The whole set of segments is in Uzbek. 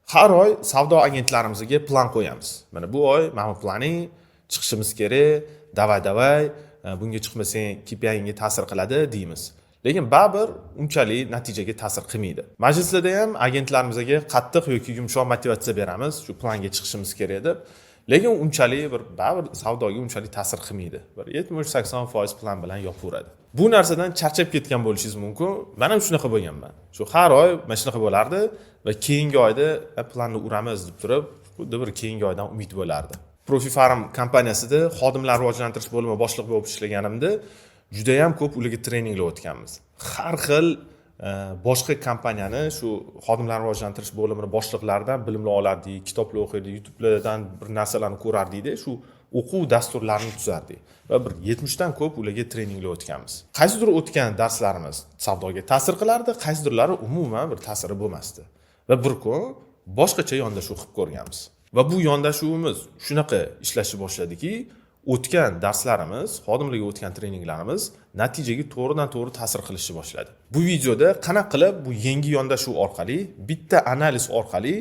Har oy savdo agentlarimizga plan qo'yamiz. Mana bu oy mana planing chiqishimiz kerak, davay, bunga chiqmasang KPI'ga ta'sir qiladi deymiz. Lekin baribir unchalik natijaga ta'sir qilmaydi. Majlislarda ham agentlarimizga qattiq yoki yumshoq motivatsiya beramiz, shu planga chiqishimiz kerak deb. Lekin unchalik baribir savdoga unchalik ta'sir qilmaydi. Bir 70-80% plan bilan yopaveradi. Bu narsadan charchab ketgan bo'lishingiz mumkin. Men ham shunaqa bo'lganman. Shu har oy mana shunaqa bo'lardi va keyingi oyda planni uramiz deb turib, xuddi bir keyingi oydan umid bo'lardi. Profifarm kompaniyasida xodimlar rivojlantirish bo'limi boshliq bo'lib ishlaganimda juda ham ko'p ularga treninglar o'tganmiz. Har xil boshqa kompaniyani shu xodimlar rivojlantirish bo'limini boshliqlaridan bilimlar olardik, kitoblar o'qirdik, YouTube'lardan bir narsalarni ko'rardik-da, shu o'quv dasturlarini tuzardik va bir 70 dan ko'p ularga treninglar o'tganmiz. Qaysidir o'tgan darslarimiz savdoga ta'sir qilardi, qaysidirlari umuman bir ta'siri bo'lmasdi. Va bir kun boshqacha yondashuv qilib ko'rganmiz. Va bu yondashuvimiz shunaqa ishlashni boshladiki, o'tgan darslarimiz, xodimlarga o'tgan treninglarimiz natijaga to'g'ridan-to'g'ri ta'sir qilishni boshladi. Bu videoda qanaqa qilib bu yangi yondashuv orqali, bitta analiz orqali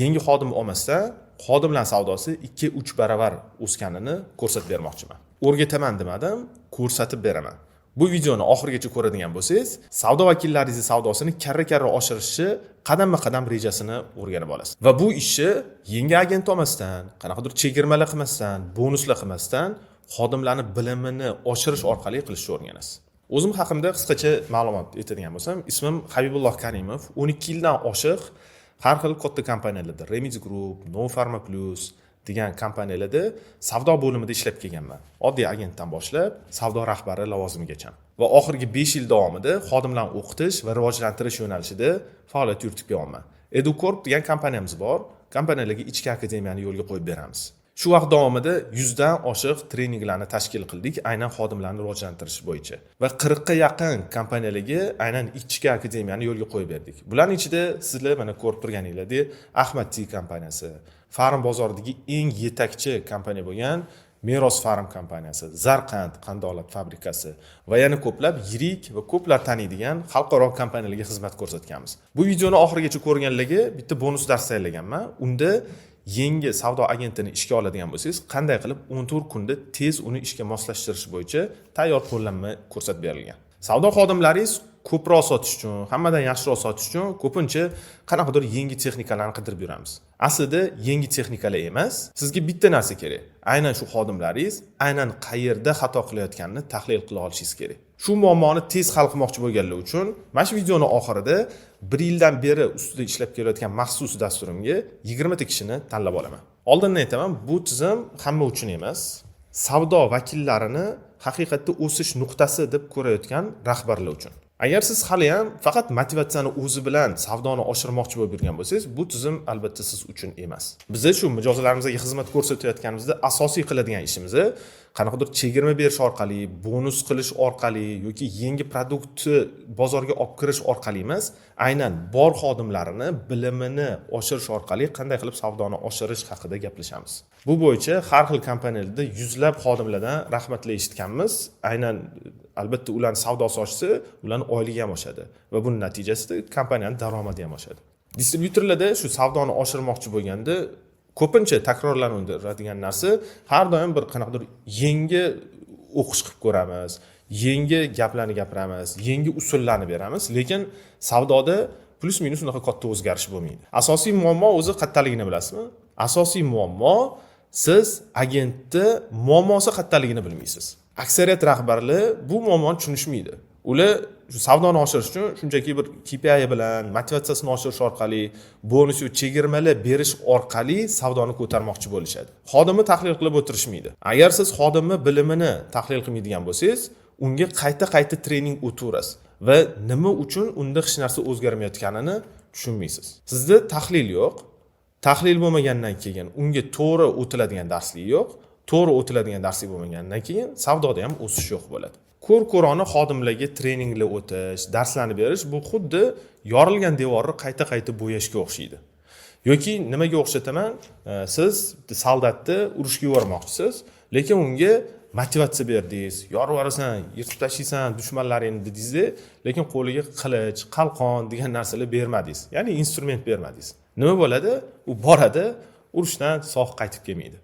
yangi xodim olmasdan xodimlar savdosi 2-3 baravar o'sganini ko'rsatib bermoqchiman. O'rgataman demadim, ko'rsatib beraman. Bu videoni oxirigacha ko'radigan bo'lsangiz, savdo vakillaringiz savdosini karra-karra oshirishni qadamma-qadam rejasini o'rganib olasiz. Va bu ishni yangi agent olmasdan, qanaqadir chegirmalar qilmasdan, bonuslar qilmasdan, xodimlarning bilimini oshirish orqali qilishni o'rganasiz. O'zim haqimda qisqacha ma'lumot aytadigan bo'lsam, ismim Habibulloh Karimov, 12 yildan oshiq har xil katta kompaniyalarda, Remix Group, No Pharma Plus degan kompaniyalarda savdo bo'limida ishlab kelganman. Oddiy agentdan boshlab savdo rahbari lavozimigacha. Va oxirgi 5 yil davomida xodimlarni o'qitish va rivojlantirish yo'nalishida faoliyat yuritib kelyapman. EduCorp degan kompaniyamiz bor. Kompaniyalarga ichki akademiyani yo'lga qo'yib beramiz. Shu vaqt davomida 100 dan oshiq treninglarni tashkil qildik, aynan xodimlarni rivojlantirish bo'yicha. Va 40 ga yaqin kompaniyalarga aynan ichki akademiyani yo'lga qo'yib berdik. Bularning ichida sizlar mana ko'rib turganinglardek Ahmad Tea kompaniyasi, Farm bozoridagi eng yetakchi kompaniya bo'lgan Meros Farm kompaniyasi, Zarqand qandolat fabrikasi va yana ko'plab yirik va ko'plar taniydigan xalqaro kompaniyalarga xizmat ko'rsatganmiz. Bu videoni oxirigacha ko'rganlarga bitta bonus dars tayyorlaganman. Unda yangi savdo agentini ishga oladigan bo'lsangiz, qanday qilib 14 kunda tez uni ishga moslashtirish bo'yicha tayyor qo'llanma ko'rsatib berilgan. Savdo xodimlaringiz ko'proq sotish uchun, hammadan yaxshiroq sotish uchun ko'pincha qanaqadir yangi texnikalarni qidirib yuramiz. Aslida yangi texnikalar emas, sizga bitta narsa kerak. Aynan shu xodimlaringiz aynan qayerda xato qilayotganini tahlil qila olishingiz kerak. Shu muammoni tez hal qilmoqchi bo'lganlar uchun mana shu videoni oxirida 1 yildan beri ustida ishlab kelayotgan maxsus dasturimga 20 ta kishini tanlab olaman. Oldindan aytaman, bu tizim hamma uchun emas, savdo vakillarini haqiqatda o'sish nuqtasi deb ko'rayotgan rahbarlar uchun. Agar siz hali ham faqat motivatsiyani o'zi bilan savdoni oshirmoqchi bo'lib yurgan bo'lsangiz, bu tizim albatta siz uchun emas. Biz shu mijozlarimizga xizmat ko'rsatayotganimizda asosiy qiladigan ishimiz qanaqadir chegirma berish orqali, bonus qilish orqali yoki yangi produktni bozorga olib kirish orqali emas, aynan bor xodimlarini bilimini oshirish orqali qanday qilib savdoni oshirish haqida gaplashamiz. Bu bo'yicha har xil kompaniyalarda yuzlab xodimlardan rahmatlar eshitganmiz. Aynan albatta ularning savdosi oshsa, ularning oyligi ham oshadi va buning natijasida kompaniyaning daromadi ham oshadi. Distributorlarda shu savdoni oshirmoqchi bo'lganda ko'pincha takrorlanadigan narsa har doim bir qanaqadir yangi o'qish qilib ko'ramiz, yangi gaplarni gapiramiz, yangi usullarni beramiz, lekin savdoda plus minus unaqa katta o'zgarish bo'lmaydi. Asosiy muammo o'zi qayerdaligini bilasizmi? Asosiy muammo siz agentni muammosi qayerdaligini bilmaysiz. Aksariyat rahbarlar bu muammoni tushunishmaydi. Ular savdoni oshirish uchun shunchaki bir KPI bilan motivatsiyasini oshirish orqali, bonus va chegirmalar berish orqali savdoni ko'tarmoqchi bo'lishadi. Xodimni tahlil qilib o'tirishmaydi. Agar siz xodimni bilimini tahlil qilmaydigan bo'lsangiz, unga qayta trening o'tiraverasiz va nima uchun unda hech narsa o'zgarmayotganini tushunmaysiz. Sizda tahlil yo'q. Tahlil bo'lmagandan keyin unga to'g'ri o'tiladigan darslik yo'q. To'g'ri o'tiladigan darslik bo'lmagandan keyin savdoda ham o'sish yo'q bo'ladi. Ko'r-ko'rona xodimlarga treninglar o'tish, darslarni berish bu xuddi yorilgan devorni qayta bo'yashga o'xshaydi. Yoki nimaga o'xshataman? Siz soldatni urushga yubormoqchisiz, lekin unga motivatsiya berdingiz, yorib yuborasan, yirtib tashlaysan dushmanlaringni dedingiz, lekin qo'liga qilich, qalqon degan narsalar bermadingiz. Ya'ni instrument bermadingiz. Nima bo'ladi? U boradi, urushdan sog' qaytib kelmaydi.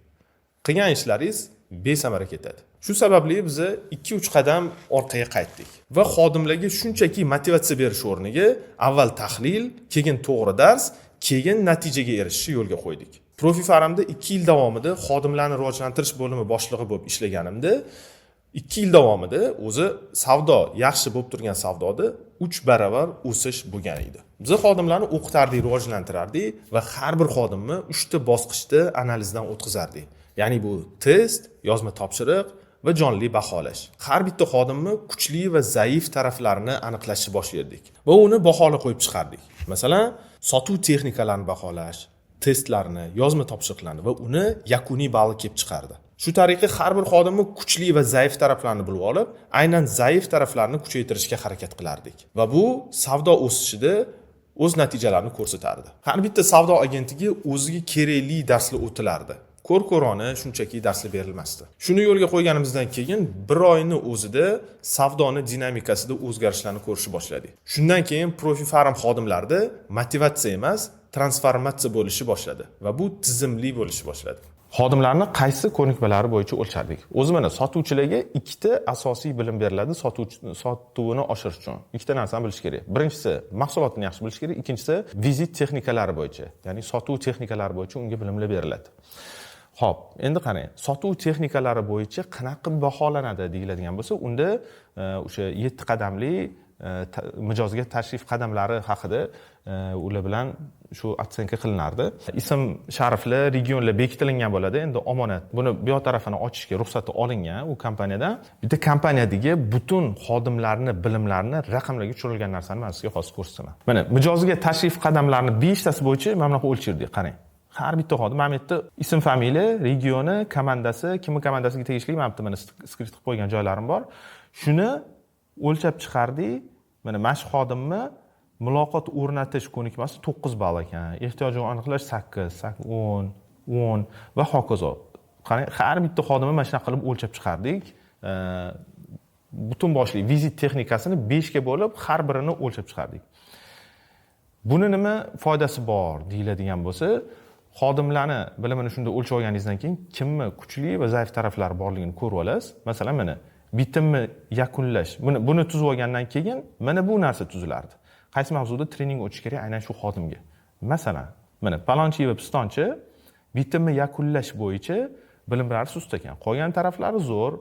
Qilgan ishlaringiz besamara ketadi. Shu sababli biz 2-3 qadam orqaga qaytdik va xodimlarga shunchaki motivatsiya berish o'rniga avval tahlil, keyin to'g'ri dars, keyin natijaga erishishni yo'lga qo'ydik. Profifarmda 2 yil davomida xodimlarni rivojlantirish bo'limi boshlig'i bo'lib ishlaganimda 2 yil davomida o'zi savdo yaxshi bo'lib turgan savdoda 3 barobar o'sish bo'lgan edi. Biz xodimlarni o'qitardik, rivojlantirardik va har bir xodimni 3 ta bosqichda analizdan o'tkazardik. Ya'ni bu test, yozma topshiriq va jonli baholash. Har bitta xodimni kuchli va zaif taraflarini aniqlashni boshlardik va uni bahola qo'yib chiqardik. Masalan, sotuv texnikalarini baholash, testlarni, yozma topshiriqlarni va uni yakuniy balli kelib chiqardi. Shu tariqa har bir xodimni kuchli va zaif taraflarini bilib olib, aynan zaif taraflarini kuchaytirishga harakat qilardik. Va bu savdo o'sishida o'z natijalarini ko'rsatardi. Har bitta savdo agentiga o'ziga kerakli darslar o'tilardi. Ko'r-ko'rona shunchaki darslar berilmasdi. Shuni yo'lga qo'yganimizdan keyin bir oyni o'zida savdoni dinamikasida o'zgarishlarni ko'rishni boshladik. Shundan keyin Profifarm xodimlarida motivatsiya emas, transformatsiya bo'lishi boshladi va bu tizimli bo'lishi boshladi. Xodimlarni qaysi ko'nikmalari bo'yicha o'lchardik? O'zi mana sotuvchilarga ikkita asosiy bilim beriladi sotuvini oshirish uchun. Ikkita narsani bilish kerak. Birinchisi mahsulotni yaxshi bilish kerak, ikkinchisi vizit texnikalari bo'yicha, ya'ni sotuv texnikalari bo'yicha unga bilimlar beriladi. Xo'p, endi qarang, sotuv texnikalari bo'yicha qanaqa baholanadi deyiladigan bo'lsa, unda o'sha 7 qadamli mijozga tashrif qadamlari haqida ular bilan shu otsenka qilinardi. Ism shariflar, regionlar bekitilgan bo'ladi. Endi omonat. Buni bu yoq tarafini ochishga ruxsati olingan u kompaniyadan. Bitta kompaniyadagi butun xodimlarning bilimlarini raqamlarga tushirilgan narsani men sizga hozir ko'rsataman. Mana mijozga tashrif qadamlarining 5 tasi bo'yicha mana bunaqa o'lchirdik. Qarang. Har bitta xodim mana bu yerda ism, familiya, regioni, komandasi, kimning komandasiga tegishli mana bu yerda skript qilib qo'ygan joylarim bor. Shuni o'lchab chiqardik. Mana mash xodimni muloqot o'rnatish ko'nikmasi 9 ball ekan. Ehtiyojni aniqlash 8, 10 va hokazo. Qarang, har bitta xodimni mana shunaqa qilib o'lchab chiqardik. Butun boshli vizit texnikasini 5 ga bo'lib, har birini o'lchab chiqardik. Buni nima foydasi bor deyiladigan bo'lsa, xodimlarni bilimini shunda o'lchab olganingizdan keyin kimni kuchli va zaif taraflari borligini ko'rib olasiz. Masalan, mana bitimni yakunlash. Buni tuzib olgandan keyin mana bu narsa tuzilardi. Qaysi mavzuda trening o'tish kerak aynan shu xodimga. Masalan, mana palonchi va pistonchi bitimni yakunlash bo'yicha bilimlari sust ekan. Qolgan taraflari zo'r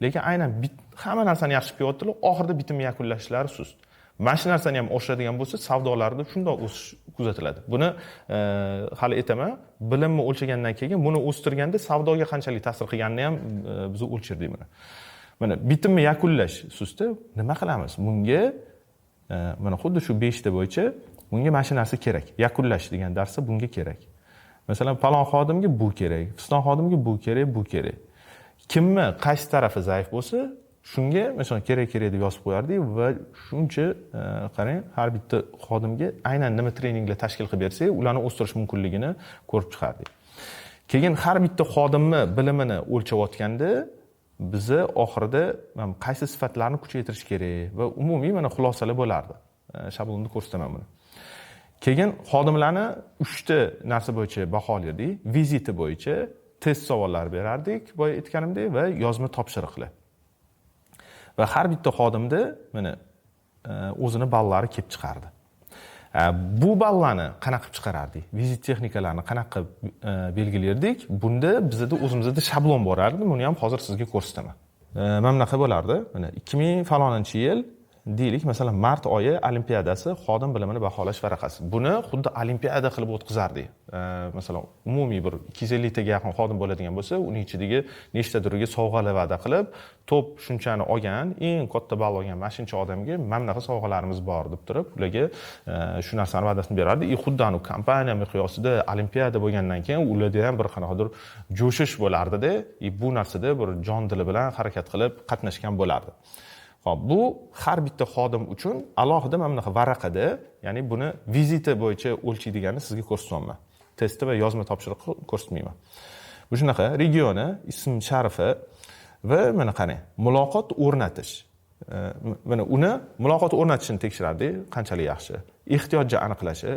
lekin aynan hamma narsani yaxshi qilyaptilar, oxirida bitimni yakunlashlari sust. Mana shu narsani ham oshiradigan bo'lsa, savdolarda shundoq o'sish kuzatiladi. Buni hali aytaman, bilimni o'lchagandan keyin buni o'stirganda savdoga qanchalik ta'sir qilganini ham biz o'lchirdik buni. Mana bitimni yakunlash susti, nima qilamiz? Bunga mana xuddi shu 5 ta bo'yicha bunga mana shu narsa kerak. Yakunlash degan darsa bunga kerak. Masalan, palon xodimga bu kerak, piston xodimga bu kerak, bu kerak. Kimni qaysi tarafi zaif bo'lsa, shunga masalan kerak deb yozib qo'yardik va shuncha qarang, har bitta xodimga aynan nima treninglar tashkil qilib bersak, ularni o'stirish mumkinligini ko'rib chiqardik. Keyin har bitta xodimni bilimini o'lchayotganda biz oxirida qaysi sifatlarni kuchaytirish kerak va umumiy mana xulosalar bo'lardi. Shablonda ko'rsataman buni. Keyin xodimlarni 3 ta narsa bo'yicha baholardik. Viziti bo'yicha test savollari berardik, boya aytganimdek, va yozma topshiriqlar. Va har bitta xodimda mana o'zini ballari kelib chiqardi. Bu ballarni qanaqa qilib chiqarardik? Vizit texnikalarini qanaqa belgilardik? Bunda bizda o'zimizda shablon bor edi. Buni ham hozir sizga ko'rsataman. Mana bunaqa bo'lardi. Mana 2000-yil deylik, masalan, mart oyi olimpiadasi xodim bilimini baholash varaqasi. Buni xuddi olimpiada qilib o'tkazardik. Masalan, umumiy bir 250 taga yaqin xodim bo'ladigan bo'lsa, uning ichidagi nechta turiga sovg'alar va'da qilib, to'p shunchani olgan, eng katta ball olgan mashinchi odamga mana bunaqa sovg'alarimiz bor deb turib, ularga shu narsani va'dasini berardi. Xuddi anu kompaniya miqyosida olimpiada bo'lgandan keyin ularda ham bir qanaqadir jo'shish bo'lardi-da, bu narsada bir jon dili bilan harakat qilib qatnashgan bo'lardi. Xo'p, bu har bitta xodim uchun alohida mana bunaqa varaqada, ya'ni buni viziti bo'yicha o'lchaydiganini sizga ko'rsataman. Testi va yozma topshiriq ko'rsatmayman. Bu shunaqa regioni, ism sharifi va mana qarang, muloqot o'rnatish. Mana uni muloqot o'rnatishini tekshirardik, qanchalik yaxshi. Ehtiyojni aniqlashi,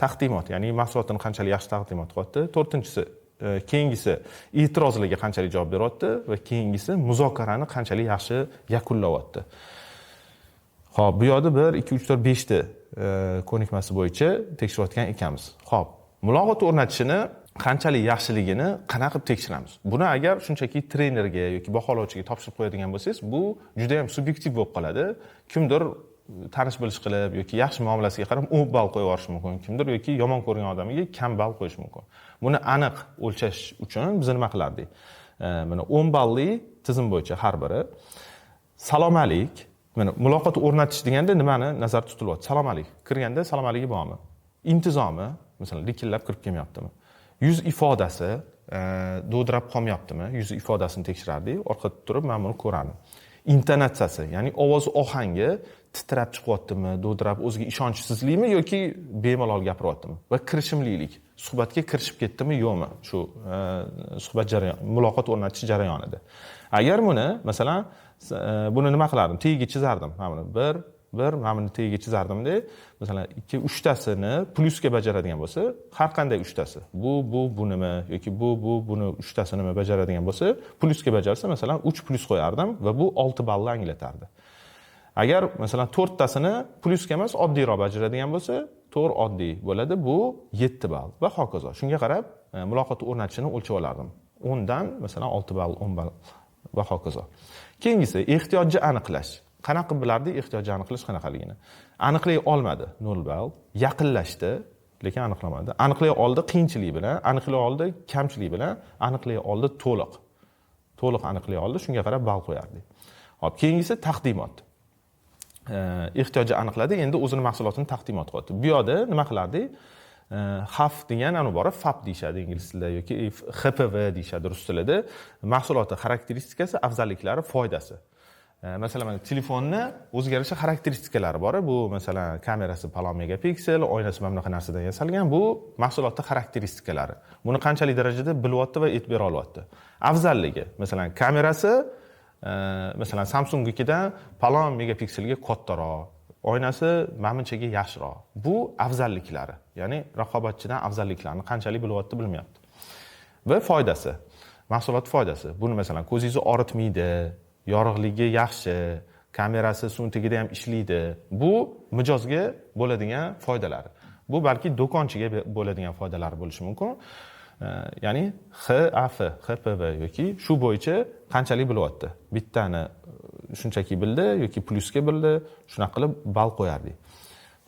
taqdimot, ya'ni mahsulotini qanchalik yaxshi taqdimot qilyapti. 4-si keyingisi e'tirozlarga qanchalik javob beryapti va keyingisi muzokarani qanchalik yaxshi yakunlayapti. Xo'p, bu yerda 1 2 3 4 5 ta ko'nikmasi bo'yicha tekshirayotgan ekanmiz. Xo'p, muloqot o'rnatishini qanchalik yaxshiligini qanaqa qilib tekshiramiz? Buni agar shunchaki trenerga yoki baholovchiga topshirib qo'yadigan bo'lsangiz, bu juda ham subyektiv bo'lib qoladi. Kimdir tanish bilish qilib yoki yaxshi muomalasiga qarab 10 ball qo'yib yuborishi mumkin. Kimdir yoki yomon ko'rgan odamiga kam ball qo'yish mumkin. Buni aniq o'lchash uchun biz nima qilardik? Mana 10 balli tizim bo'yicha har biri salomalik, mana muloqot o'rnatish deganda nimani nazarda tutilyapti? Salomalik. Kirganda salomaligi bormi? Intizomi, masalan, likillab kirib kelmayaptimi? Yuz ifodasi dovdirab qolmayaptimi? Yuz ifodasini tekshirardik. Orqada turib men buni ko'rardim. Intonatsiyasi, ya'ni ovoz ohangi titrab chiqyaptimi, dovdirab o'ziga ishonchsizlikmi yoki bemalol gapiryaptimi? Va kirishimlilik, suhbatga kirishib ketdimi yo'qmi? Shu suhbat jarayoni, muloqot o'rnatish jarayonida. Agar buni, masalan, buni nima qilardim? Tagiga chizardim. Mana buni bir mana buni tagiga chizardimda, masalan, 2 3tasini plyusga bajaradigan bo'lsa, har qanday 3tasi, bu nima yoki buni 3tasini nima bajaradigan bo'lsa, plyusga bajarsa, masalan, 3 plus qo'yardim va bu 6 ballni anglatardi. Agar masalan 4tasini plyusga emas, oddiyroq bajaradigan bo'lsa, 4 oddiy bo'ladi, bu 7 ball va hokazo. Shunga qarab muloqot o'rnatishini o'lchab olardim. 10 dan masalan 6 ball, 10 ball va hokazo. Keyingisi ehtiyojni aniqlash. Qanaqa bilardi ehtiyojni aniqlash qanaqaligini? Aniqlay olmadi 0 ball, yaqinlashdi, lekin aniqlamadi. Aniqlay oldi qiyinchilik bilan, aniqlay oldi kamchilik bilan, aniqlay oldi to'liq. To'liq aniqlay oldi, shunga qarab ball qo'yardik. Hop, keyingisi taqdimot. Ehtiyojni aniqladi, endi o'zining mahsulotini taqdimot qildi. Bu yerda nima qilardi? Xaf degan iborat FAP deyshadi ingliz tilida yoki HPV deyshadi rus tilida. Mahsuloti xarakteristikasi, afzalliklari, foydasi. Masalan, telefonni o'ziga yarasha xarakteristikalari bor. Bu masalan kamerasi palon megapiksel, oynasi mana bunaqa narsadan yasalgan. Bu mahsulotning xarakteristikalari. Buni qanchalik darajada bilyapti va e'tibor olyapti. Afzalligi, masalan, kamerasi masalan Samsungnikidan palon megapikselga kattaroq, oynasi mamnunchaga yaxshiroq. Bu afzalliklari, ya'ni raqobatchidan afzalliklarni qanchalik bilyapti bilmayapti. Va foydasi, mahsulot foydasi. Buni masalan ko'zingizni og'ritmaydi, yorug'ligi yaxshi, kamerasi suv tagida ham ishlaydi. Bu mijozga bo'ladigan foydalari. Bu balki do'konchiga bo'ladigan foydalari bo'lishi mumkin. Ya'ni HAF, HPV yoki shu bo'yicha qanchalik bilyapti. Bittani shunchaki bildi yoki plyusga bildi, shunaqa qilib ball qo'yardik.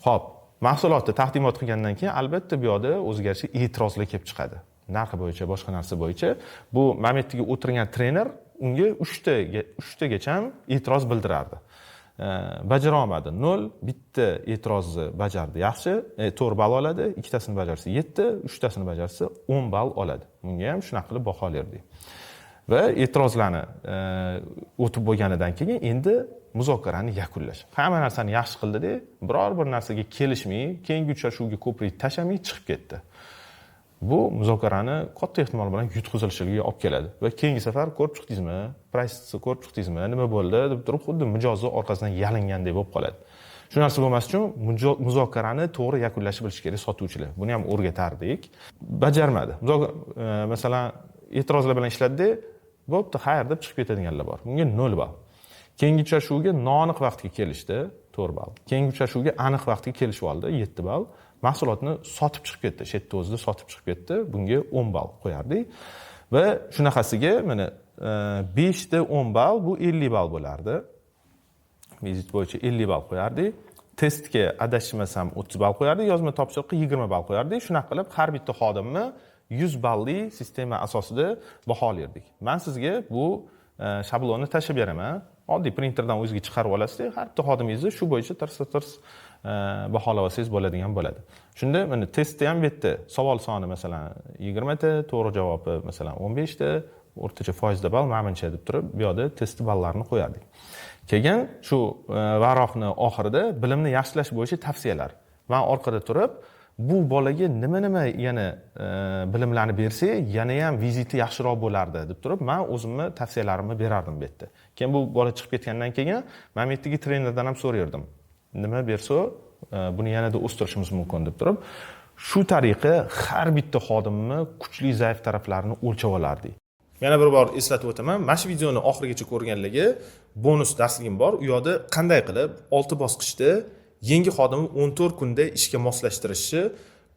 Xo'p, mahsulotni taqdimot qilgandan keyin albatta bu yerda o'ziga yarasha e'tirozlar kelib chiqadi. Narxi bo'yicha, boshqa narsa bo'yicha bu mamnetga o'tirgan trener unga 3 tagacha e'tiroz bildirardi. Bajara olmadi 0, bitta e'tirozni bajardi yaxshi, 4 ball oladi, ikkitasini bajarsa 7, 3tasini bajarsa 10 ball oladi. Bunga ham shunaqa qilib baho berdik. Va e'tirozlarni o'tib bo'lganidan keyin endi muzokarani yakunlash. Hamma narsani yaxshi qildi-da, biror bir narsaga kelishmay, keyingi uchrashuvga ko'prik tashamay chiqib ketdi. Bu muzokarani katta ehtimol bilan yutqizilishiga olib keladi va keyingi safar ko'rib chiqdingizmi, price ko'rib chiqdingizmi, nima bo'ldi deb turib xuddi mijozni orqasidan yalingandek bo'lib qoladi. Shu narsa bo'lmas uchun muzokarani to'g'ri yakunlashni bilish kerak sotuvchilar. Buni ham o'rgatardik. Bajarmadi. Masalan, e'tirozlar bilan ishladida, bo'pti, xayr deb chiqib ketadiganlar bor. Bunga 0 ball. Keyingi uchrashuvga noaniq vaqtga kelishdi, 4 ball. Keyingi uchrashuvga aniq vaqtga kelishib oldi, 7 ball. Mahsulotni sotib chiqib ketdi, shetda o'zida sotib chiqib ketdi. Bunga 10 ball qo'yardik. Va shunaqasiga mana 5 ta 10 ball bu 50 ball bo'lardi. Vizit bo'yicha 50 ball qo'yardik. Testga adashmasam 30 ball qo'yardik, yozma topshiriqqa 20 ball qo'yardik. Shunaqa qilib har bitta xodimni 100 balli sistema asosida baholardik. Men sizga bu shablonni tashib beraman. Oddiy printerdan o'zingizga chiqarib olasiz, har bitta xodimingizni shu bo'yicha tirs baholab olsangiz bo'ladigan bo'ladi. Shunda mana testda ham bitta savol soni masalan 20 ta, to'g'ri javobi masalan 15 ta, o'rtacha foizda ball menimcha deb turib, bu yerda test ballarini qo'yardik. Keyin shu varoqni oxirida bilimni yaxshilash bo'yicha tavsiyalar. Men orqada turib, bu bolaga nima yana bilimlarni bersa, yana ham viziti yaxshiroq bo'lardi deb turib, men o'zimni tavsiyalarimni berardim bu yerda. Keyin bu bola chiqib ketgandan keyin men bu yerdagi trenerdan ham so'rardim. Nima bersa, buni yanada o'stirishimiz mumkin deb turib, Shu tariqa har bitta xodimni kuchli zaif taraflarini o'lchab olardik. Yana bir bor eslatib o'taman, mana shu videoni oxirigacha ko'rganlarga bonus darsligim bor. U yoqda qanday qilib 6 bosqichda yangi xodimni 14 kunda ishga moslashtirishni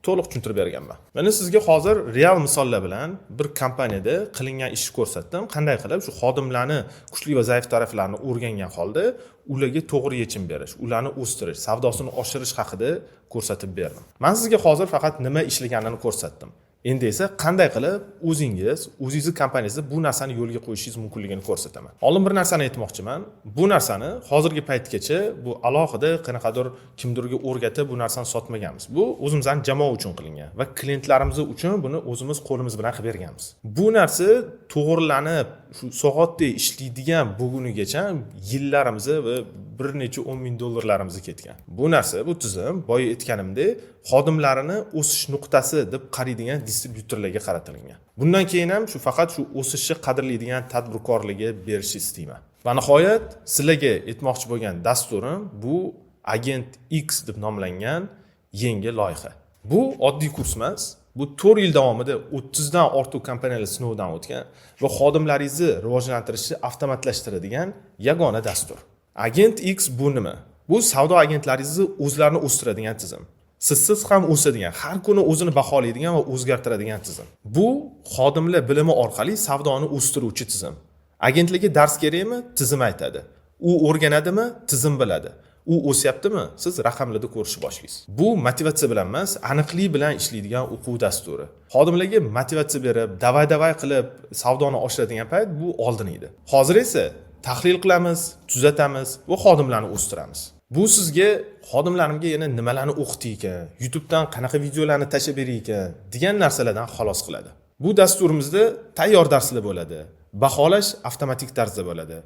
to'liq tushuntirib berganman. Mana sizga hozir real misollar bilan bir kompaniyada qilingan ishni ko'rsatdim. Qanday qilib shu xodimlarni kuchli va zaif taraflarini o'rgangan holda ularga to'g'ri yechim berish, ularni o'stirish, savdosini oshirish haqida ko'rsatib berdim. Men sizga hozir faqat nima ishlaganini ko'rsatdim. Endi esa qanday qilib o'zingiz kompaniyangizda bu narsani yo'lga qo'yishingiz mumkinligini ko'rsataman. Oldin bir narsani aytmoqchiman. Bu narsani hozirgi paytgacha bu alohida qanaqadir kimdirga o'rgatib bu narsani sotmaganmiz. Bu o'zimizning jamoa uchun qilingan va klientlarimiz uchun buni o'zimiz qo'limiz bilan qilib berganmiz. Bu narsa to'g'rilanib, shu soatda ishlaydigan bo'lgunigacha yillarimiz va bir necha 10 ming dollarlarimiz ketgan. Bu narsa, bu tizim boya aytganimdek, xodimlarini o'sish nuqtasi deb qaraydigan distribyutorlarga qaratilgan. Bundan keyin ham shu faqat shu o'sishni qadrlaydigan tadbirkorlarga berishni istayman. Va nihoyat sizlarga aytmoqchi bo'lgan dasturim bu Agent X deb nomlangan yangi loyiha. Bu oddiy kurs emas. Bu 4 yil davomida 30 dan ortiq kompaniyalar sinovdan o'tgan va xodimlaringizni rivojlantirishni avtomatlashtiradigan yagona dastur. Agent X bu nima? Bu savdo agentlaringizni o'zlarini o'stiradigan tizim. Sizsiz ham o'sadigan, har kuni o'zini baholaydigan va o'zgartiradigan tizim. Bu xodimlar bilimi orqali savdoni o'stiruvchi tizim. Agentlarga dars kerakmi? Tizim aytadi. U o'rganadimi? Tizim biladi. U o'syaptimi? Siz raqamlarda ko'rishni boshlaysiz. Bu motivatsiya bilan emas, aniqlik bilan ishlaydigan o'quv dasturi. Xodimlarga motivatsiya berib, davay qilib savdoni oshiradigan payt bu oldin edi. Hozir esa tahlil qilamiz, tuzatamiz va xodimlarni o'stiramiz. Bu sizga xodimlarimga yana nimalarni o'qitdi ekan, YouTubedan qanaqa videolarni tashab beray ekan degan narsalardan xalos qiladi. Bu dasturimizda tayyor darslar bo'ladi. Baholash avtomatik tarzda bo'ladi.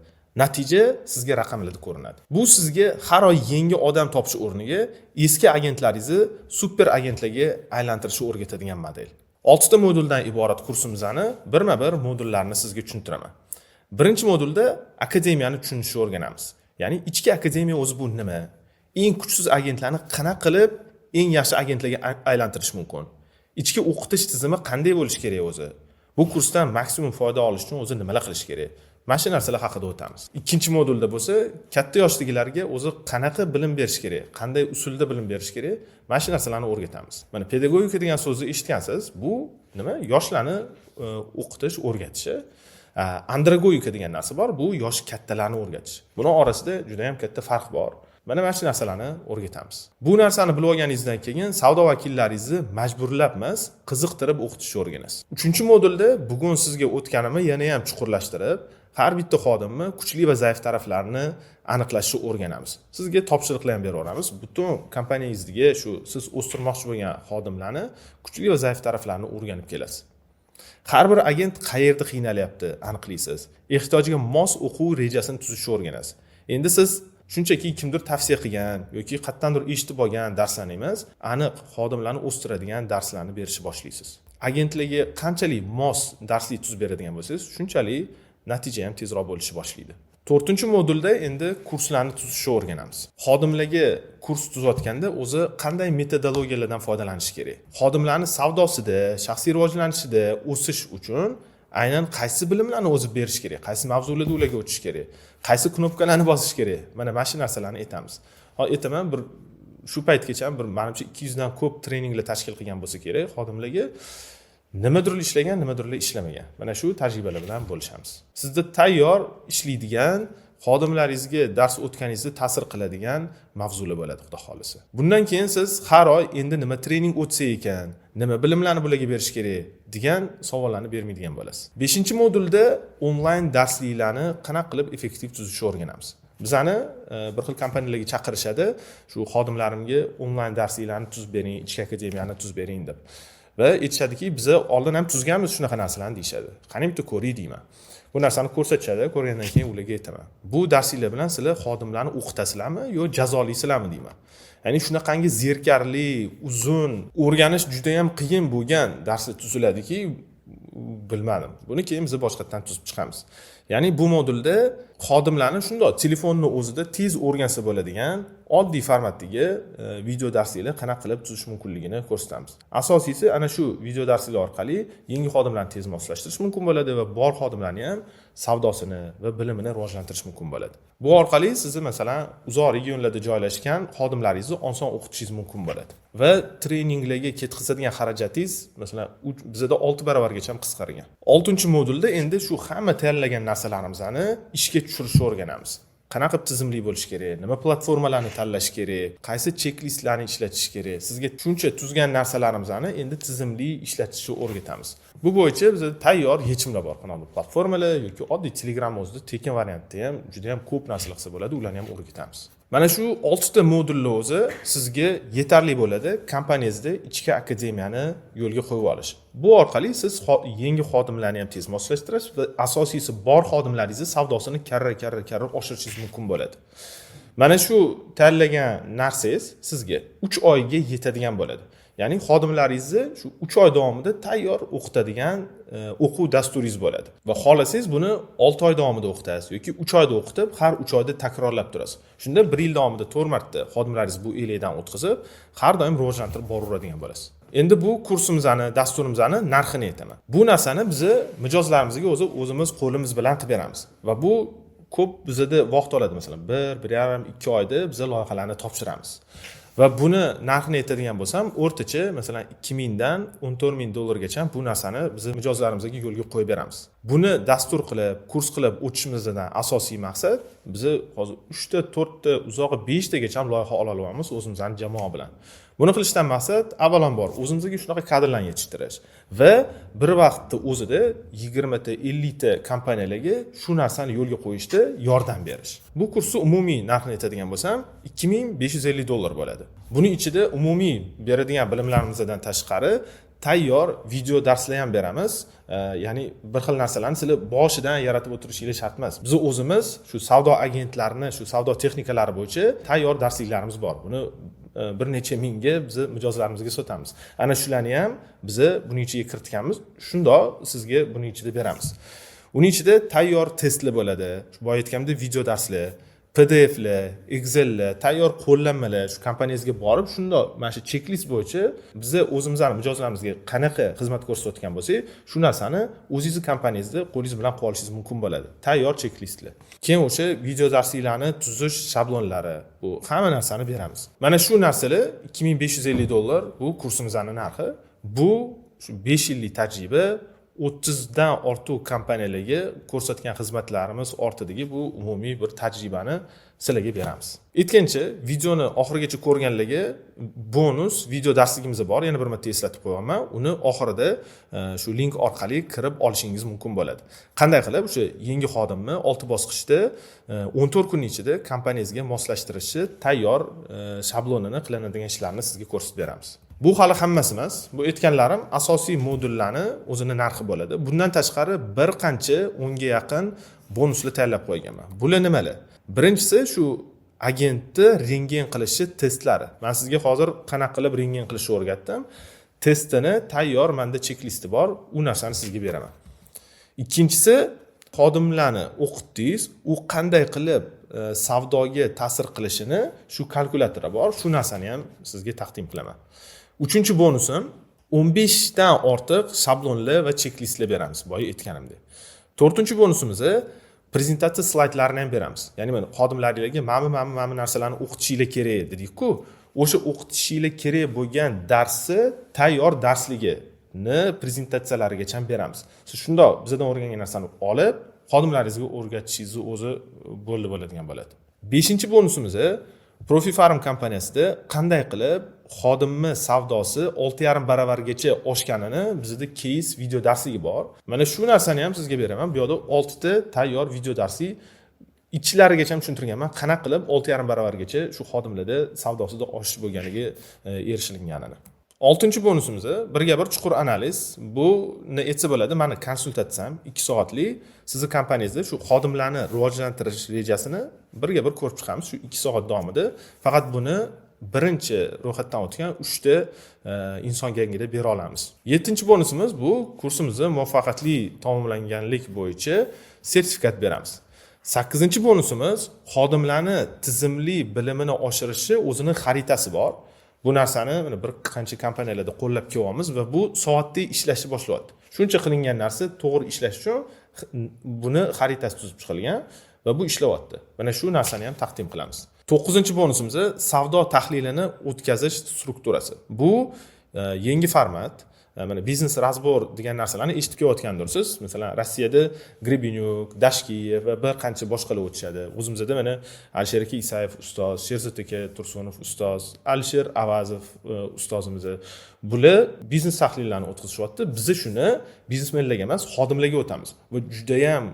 Natija sizga raqamlarda ko'rinadi. Bu sizga har oy yangi odam topish o'rniga eski agentlaringizni super agentlarga aylantirishni o'rgatadigan model. 6 ta moduldan iborat kursimizni birma-bir modullarni sizga tushuntiraman. Birinchi modulda akademiyani tushunishni o'rganamiz. Ya'ni ichki akademiya o'zi bu nima? Eng kuchsiz agentlarni qanaqa qilib eng yaxshi agentlarga aylantirish mumkin? Ichki o'qitish tizimi qanday bo'lishi kerak o'zi? Bu kursdan maksimum foyda olish uchun o'zi nimalar qilish kerak? Mana shu narsalar haqida o'tamiz. Ikkinchi modulda bo'lsa, katta yoshdagilarga o'zi qanaqa bilim berish kerak, qanday usulda bilim berish kerak, mana shu narsalarni o'rgatamiz. Mana pedagogika degan so'zni eshitgansiz, bu nima? Yoshlarni o'qitish, o'rgatish. Andragoyika degan narsa bor, bu yosh kattalarni o'rgatish. Buning orasida juda ham katta farq bor. Mana shu narsalarni o'rgatamiz. Bu narsani bilib olganingizdan keyin savdo vakillaringizni majburlab emas, qiziqtirib o'qitishni o'rganasiz. 3-modulda bugun sizga o'tganimni yana ham chuqurlashtirib, har bitta xodimni kuchli va zaif taraflarini aniqlashni o'rganamiz. Sizga topshiriqlar ham beraveramiz. Butun kompaniyangizga shu siz o'stirmoqchi bo'lgan xodimlarni kuchli va zaif taraflarini o'rganib kelasiz. Har bir agent qayerda qiynalyapti aniqlaysiz. Ehtiyojiga mos o'quv rejasini tuzishni o'rganasiz. Endi siz shunchaki kimdir tavsiya qilgan yoki qayerdandir eshitib olgan darslarni emas, aniq xodimlarni o'stiradigan darslarni berishni boshlaysiz. Agentlarga qanchalik mos darslik tuzib beradigan bo'lsangiz, shunchalik natija ham tezroq bo'lishni boshlaydi. 4-modulda endi kurslarni tuzishni o'rganamiz. Xodimlarga kurs tuzayotganda o'zi qanday metodologiyalardan foydalanish kerak? Xodimlarni savdosida, shaxsiy rivojlanishida o'sish uchun aynan qaysi bilimlarni o'zi berish kerak? Qaysi mavzularda ularga o'tish kerak? Qaysi knopkalarni bosish kerak? Mana shu narsalarni aytamiz. Aytaman, bir shu paytgacha bir menimcha 200 dan ko'p treninglar tashkil qilgan bo'lsa kerak xodimlarga. Nimadir ishlagan, nimadir ishlamagan. Mana shu tajribalar bilan bo'lishamiz. Sizda tayyor ishlaydigan, xodimlaringizga dars o'tganingizni ta'sir qiladigan mavzular bo'ladi, xudo xolisa. Bundan keyin siz har oy endi nima trening o'tsa ekan, nima bilimlarni bularga berish kerak degan savollarni bermaydigan bo'lasiz. 5-modulda onlayn darsliklarni qanaqa qilib effektiv tuzishni o'rganamiz. Bizani bir xil kompaniyalarga chaqirishadi, shu xodimlarimga onlayn darsliklarni tuzib bering, ichki akademiyani tuzib bering deb. Va aytishadiki, biza oldin ham tuzganmiz shunaqa narsalarni deyshadi. Qani bitta ko'ring deyman. Bu narsani ko'rsatishadi, ko'rgandan keyin ularga aytaman. Bu darsliklar bilan sizlar xodimlarni o'qitasizlarmi yo jazolaysizlarmi deyman. Ya'ni shunaqangi zerkarli, uzun, o'rganish juda ham qiyin bo'lgan darslar tuziladiki, bilmadim. Buni keyin biz boshqatdan tuzib chiqamiz. Ya'ni bu modulda xodimlarni shundoq telefonni o'zida tez o'rgansa bo'ladigan oddiy formatdagi video darsliklar qanaqa qilib tuzish mumkinligini ko'rsatamiz. Asosiysi ana shu video darsliklar orqali yangi xodimlarni tez moslashtirish mumkin bo'ladi va bor xodimlarni ham savdosini va bilimini rivojlantirish mumkin bo'ladi. Bu orqali sizni masalan uzoq regionlarda joylashgan xodimlaringizni oson o'qitishingiz mumkin bo'ladi. Va treninglarga ketkazadigan xarajatingiz masalan bizda 6 barobargacha qisqargan. 6-modulda endi shu hamma tayyorlagan narsalarimizni ishga tushirishni o'rganamiz. Qanaqa tizimli bo'lish kerak, nima platformalarni tanlash kerak, qaysi checklistlarni ishlatish kerak. Sizga shuncha tuzgan narsalarimizni endi tizimli ishlatishni o'rgatamiz. Bu bo'yicha bizda tayyor yechimlar bor. Qanaqa platformalar yoki oddiy Telegram o'zida tekin variantda ham juda ham ko'p narsalar qilsa bo'ladi, ularni ham o'rgatamiz. Mana shu 6 ta modulni o'zi sizga yetarli bo'ladi kompaniyangizda ichki akademiyani yo'lga qo'yib olish. Bu orqali siz yangi xodimlarni ham tez moslashtirasiz va asosiysi bor xodimlaringizni savdosini karra oshirishingiz mumkin bo'ladi. Mana shu tanlagan narsangiz sizga 3 oyga yetadigan bo'ladi. Ya'ni xodimlaringizni shu 3 oy davomida tayyor o'qitadigan o'quv dasturingiz bo'ladi. Va xolasangiz buni 6 oy davomida o'qitasiz yoki 3 oyda o'qitib, har 3 oyda takrorlab turasiz. Shunda 1 yil davomida 4 marta xodimlaringiz bu elakdan o'tkazib, har doim rivojlantirib boraveradigan bo'lasiz. Endi bu kursimizni, dasturimizni narxini aytaman. Bu narsani biz mijozlarimizga o'zimiz qo'limiz bilan qilib beramiz. Va bu ko'p bizda vaqt oladi, masalan 1-1,5-2 oyda biz loyihalarni topshiramiz. Va buni narxini aytadigan bo'lsam, o'rtacha masalan 2000 dan 14000 dollargacha bu narsani biz mijozlarimizga yo'lga qo'yib beramiz. Buni dastur qilib, kurs qilib o'tishimizdan asosiy maqsad biz hozir 3 ta, 4 ta, uzog'i 5 tagacha loyiha ola olamiz o'zimizning jamoa bilan. Buni qilishdan maqsad avvalambor o'zimizga shunaqa kadrlarni yetishtirish va bir vaqtda o'zida 20 ta, 50 ta kompaniyalarga shu narsani yo'lga qo'yishda yordam berish. Bu kursni umumiy narxini aytadigan bo'lsam 2550 dollar bo'ladi. Buning ichida umumiy beradigan bilimlarimizdan tashqari tayyor video darslar ham beramiz. Ya'ni bir xil narsalarni sizlar boshidan yaratib o'tirishingiz shart emas. Biz o'zimiz shu savdo agentlarini, shu savdo texnikalari bo'yicha tayyor darsliklarimiz bor. Buni bir necha mingga biz mijozlarimizga sotamiz. Ana shularni ham biz buning ichiga kiritganmiz. Shundoq sizga buning ichida beramiz. Uning ichida tayyor testlar bo'ladi. Shu boya aytganimdek video darslar, PDFlar, Excellar, tayyor qo'llanmalar shu kompaniyangizga borib, shundoq mana shu checklist bo'yicha biz o'zimizning mijozlarimizga qanaqa xizmat ko'rsatayotgan bo'lsak, shu narsani o'zingizning kompaniyangizda qo'lingiz bilan qilib olishingiz mumkin bo'ladi. Tayyor checklistlar. Keyin o'sha video darsliklarni tuzish shablonlari, bu hamma narsani beramiz. Mana shu narsalar 2550 dollar bu kursimizning narxi. Bu shu 5 yillik tajriba 30 dan ortiq kompaniyalarga ko'rsatgan xizmatlarimiz ortidagi bu umumiy bir tajribani sizlarga beramiz. Aytgancha, videoni oxirigacha ko'rganlarga bonus video darsligimiz bor. Yana bir marta eslatib qo'yaman. Uni oxirida shu link orqali kirib olishingiz mumkin bo'ladi. Qanday qilib o'sha yangi xodimni 6 bosqichda 14 kun ichida kompaniyangizga moslashtirishni tayyor shablonini qilinadigan ishlarni sizga ko'rsatib beramiz. Bu hali hammasi emas. Bu aytganlarim asosiy modullarni o'zini narxi bo'ladi. Bundan tashqari bir qancha 10 ga yaqin bonuslar tayyorlab qo'yganman. Bular nimalar? Birinchisi shu agentni rengen qilishi testlari. Men sizga hozir qanaqa qilib rengen qilishni o'rgatdim. Testini tayyor menda checklisti bor. U narsani sizga beraman. Ikkinchisi xodimlarni o'qitdingiz, u qanday qilib savdoga ta'sir qilishini shu kalkulyatori bor. Shu narsani ham sizga taqdim qilaman. Uchinchi bonusim 15 dan ortiq shablonlar va checklistlar beramiz, boya aytganimdek. To'rtinchi bonusimiz prezentatsiya slaydlarini ham beramiz. Ya'ni men xodimlaringizga mana narsalarni o'qitishinglar kerak dedik-ku, o'sha o'qitishinglar kerak bo'lgan darsni tayyor darsligini prezentatsiyalarigacha ham beramiz. Siz shundoq bizdan o'rgangan narsani olib, xodimlaringizga o'rgatishingiz o'zi bo'ladigan bo'ladi. 5-bonusimiz Profifarm kompaniyasida qanday qilib xodimni savdosi 6,5 baravargacha oshganini bizda case video darsligi bor. Mana shu narsani ham sizga beraman. Bu yerda 6 ta tayyor video darsi ichlarigacha ham tushuntirganman. Qanaqa qilib 6,5 baravargacha shu xodimlarda savdosida oshish bo'lganligi erishilganini. 6-bonusimiz birga bir chuqur analiz. Bu ne etsa bo'ladi? Meni konsultatsiyam 2 soatlik sizning kompaniyangizda shu xodimlarni rivojlantirish rejasini birga bir ko'rib chiqamiz shu 2 soat davomida. Faqat buni birinchi ro'yxatdan o'tgan 3 ta insonga bera olamiz. 7-chi bonusimiz bu kursimizni muvaffaqiyatli tamomlanganlik bo'yicha sertifikat beramiz. 8-chi bonusimiz xodimlarni tizimli bilimini oshirishi o'zining xaritasi bor. Bu narsani mana bir qancha kompaniyalarda qo'llab kelyapmiz va bu soatda ishlashni boshlayapti. Shuncha qilingan narsa to'g'ri ishlash uchun buni xaritasi tuzib chiqilgan va bu ishlayapti. Mana shu narsani ham taqdim qilamiz. 9-chi bonusimiz savdo tahlilini o'tkazish strukturasi. Bu yangi format. Mana biznes razbor degan narsalarni eshitib kelayotgandirsiz. Masalan, Rossiyada Grebenyuk, Dashkiyev va bir qancha boshqalar o'tishadi. O'zimizda mana Alisher aka Isayev ustoz, Sherzod aka Tursunov ustoz, Alisher Avazov ustozimiz. Bular biznes tahlillarni o'tkazishyapti. Biz shuni biznesmenlarga emas, xodimlarga o'tamiz. Va juda ham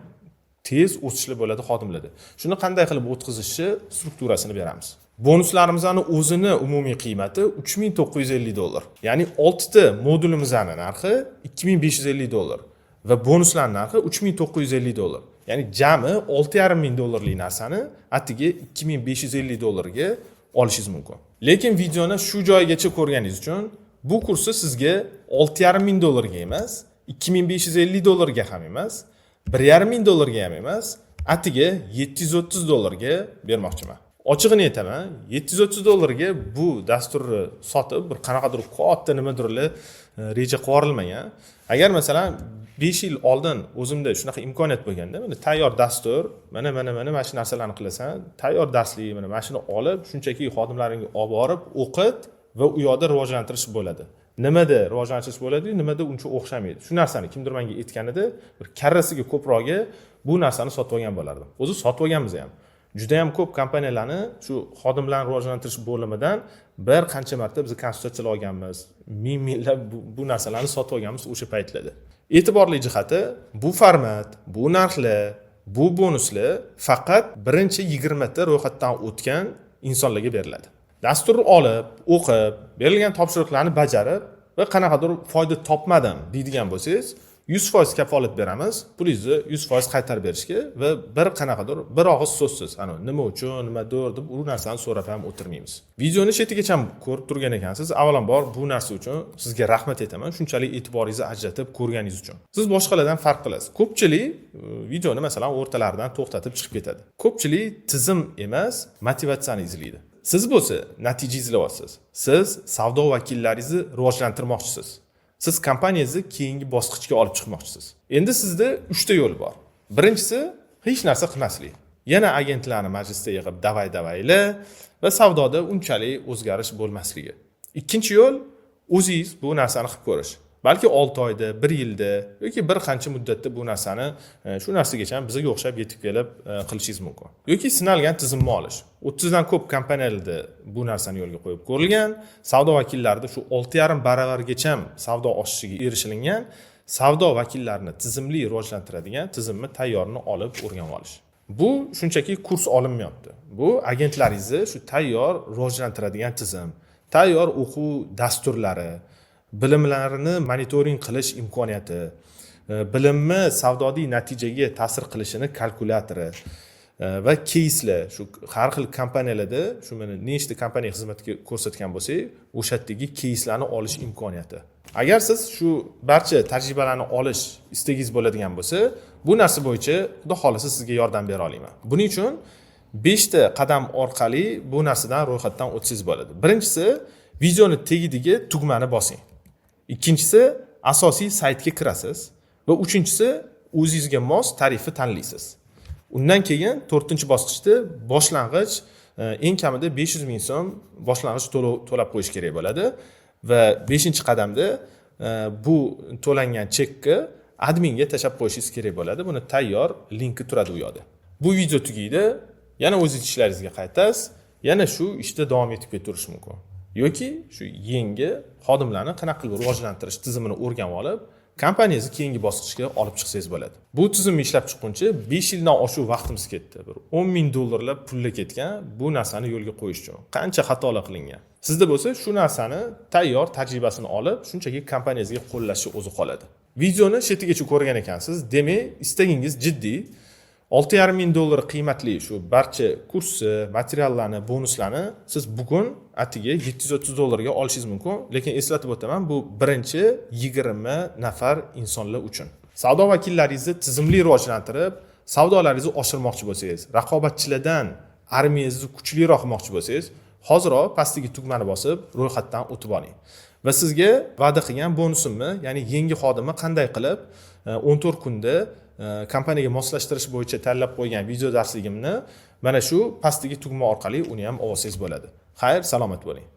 tez o'sishlar bo'ladi xodimlarda. Shuni qanday qilib o'tkazishni strukturasini beramiz. Bonuslarimizning o'zini umumiy qiymati $3950. Ya'ni 6 ta modulimizning narxi $2550 va bonuslar narxi $3950. Ya'ni jami $6500 narsani atigi $2550 ga olishingiz mumkin. Lekin videoni shu joygacha ko'rganingiz uchun bu kursni sizga $6500 ga emas, $2550 ga ham emas, $1500 ga ham emas, atigi $730 ga bermoqchiman. Ochig'ini aytaman, $730 ga bu dasturni sotib bir qanaqadir katta nimadirlar reja qo'rilmagan. Agar masalan 5 yil oldin o'zimda shunaqa imkoniyat bo'lganda, mana tayyor dastur, mana shu narsalarni qilasan, tayyor darslik, mana shuni olib, shunchaki xodimlaringga olib borib, o'qit va u yoqda rivojlantirish bo'ladi. Nimada rivojlantirish bo'ladi, nimada uncha o'xshamaydi. Shu narsani kimdir menga aytganida, bir karrasiga ko'proqga bu narsani sotib olgan bo'lardim. O'zi sotib olganmiz ham. Juda ham ko'p kompaniyalarni shu xodimlarni rivojlantirish bo'limidan bir qancha marta biz konsultatsiyalar olganmiz. Minglab bu narsalarni sotib olganmiz o'sha paytlarda. E'tiborli jihati, bu format, bu narxlar, bu bonuslar faqat birinchi 20 ta ro'yxatdan o'tgan insonlarga beriladi. Dasturni olib, o'qib, berilgan topshiriqlarni bajarib va qanaqadir foyda topmadim deydigan bo'lsangiz, 100% kafolat beramiz, pulingizni 100% qaytarib berishga va bir qanaqadir bir og'iz so'zsiz, nima uchun, nimadir deb u narsani so'rab ham o'tirmaymiz. Videoni chetigacha ko'rib turgan ekansiz. Avvalambor bu narsa uchun sizga rahmat aytaman, shunchalik e'tiboringizni ajratib ko'rganingiz uchun. Siz boshqalardan farq qilasiz. Ko'pchilik videoni masalan o'rtalaridan to'xtatib chiqib ketadi. Ko'pchilik tizim emas, motivatsiyani izlaydi. Siz bo'lsa natija izlayapsiz. Siz savdo vakillaringizni rivojlantirmoqchisiz. Siz kompaniyangizni keyingi bosqichga olib chiqmoqchisiz. Endi sizda 3 ta yo'l bor. Birinchisi hech narsa qilmaslik. Yana agentlarni majlisda yig'ib davaylar va savdoda unchalik o'zgarish bo'lmasligi. Ikkinchi yo'l o'zingiz bu narsani qilib ko'rish. Balki 6 oyda, 1 yilda yoki bir qancha muddatda bu narsani shu narsagacha bizga o'xshab yetib kelib qilishingiz mumkin. Yoki sinalgan tizimni olish. 30 dan ko'p kompaniyalarda bu narsani yo'lga qo'yib ko'rilgan, savdo vakillarida shu 6,5 baravargacha savdo oshishiga erishilgan, savdo vakillarini tizimli rivojlantiradigan tizimni tayyorini olib o'rganib olish. Bu shunchaki kurs olinmayapti. Bu agentlaringizni shu tayyor rivojlantiradigan tizim, tayyor o'quv dasturlari, bilimlarini monitoring qilish imkoniyati, bilimni savdodiy natijaga ta'sir qilishini kalkulyatori va keyslar, shu har xil kompaniyalarda shu mana nechta kompaniya xizmatga ko'rsatgan bo'lsak, o'shatdagi keyslarni olish imkoniyati. Agar siz shu barcha tajribalarni olish istagingiz bo'ladigan bo'lsa, bu narsa bo'yicha xudo xolasa sizga yordam bera olaman. Buning uchun 5 ta qadam orqali bu narsadan ro'yxatdan o'tsangiz bo'ladi. Birinchisi, videoni tagiga tugmani bosing. Ikkinchisi, asosiy saytga kirasiz va uchinchisi, o'zingizga mos tarifni tanlaysiz. Undan keyin 4-bosqichda boshlang'ich eng kamida 500 ming so'm boshlang'ich to'lab qo'yish kerak bo'ladi va 5-qadamda bu to'langan chekni adminga tashab qo'yishingiz kerak bo'ladi. Buni tayyor linki turadi u yoqda. Bu video tugaydi, yana o'z ishlaringizga qaytasiz, yana shu ishda davom etib ketirish mumkin. Yoki shu yangi xodimlarni qanaqa qilib rivojlantirish tizimini o'rganib olib, kompaniyangizni keyingi bosqichga olib chiqsangiz bo'ladi. Bu tizimni ishlab chiqquncha 5 yildan oshiq vaqtimiz ketdi. Bir $10,000 pullar ketgan bu narsani yo'lga qo'yish uchun. Qancha xatolar qilingan. Sizda bo'lsa shu narsani tayyor tajribasini olib, shunchaki kompaniyangizga qo'llashni o'zi qoladi. Videoni chetigacha ko'rgan ekansiz, demak, istagingiz jiddiy. 6,5 ming dollar qiymatli shu barcha kursni, materiallarni, bonuslarni siz bugun atigi 730 dollarga olishingiz mumkin. Lekin eslatib o'taman, bu birinchi 20 nafar insonlar uchun. Savdo vakillaringizni tizimli rivojlantirib, savdolaringizni oshirmoqchi bo'lsangiz, raqobatchilardan armiyangizni kuchliroq qilmoqchi bo'lsangiz, hoziroq pastdagi tugmani bosib ro'yxatdan o'tib oling. Va sizga va'da qilgan bonusimni, ya'ni yangi xodimni qanday qilib 14 kunda kompaniyaga moslashtirish bo'yicha tanlab qo'ygan video darsligimni mana shu pastdagi tugma orqali uni ham olsangiz bo'ladi. Xayr, salomat bo'ling.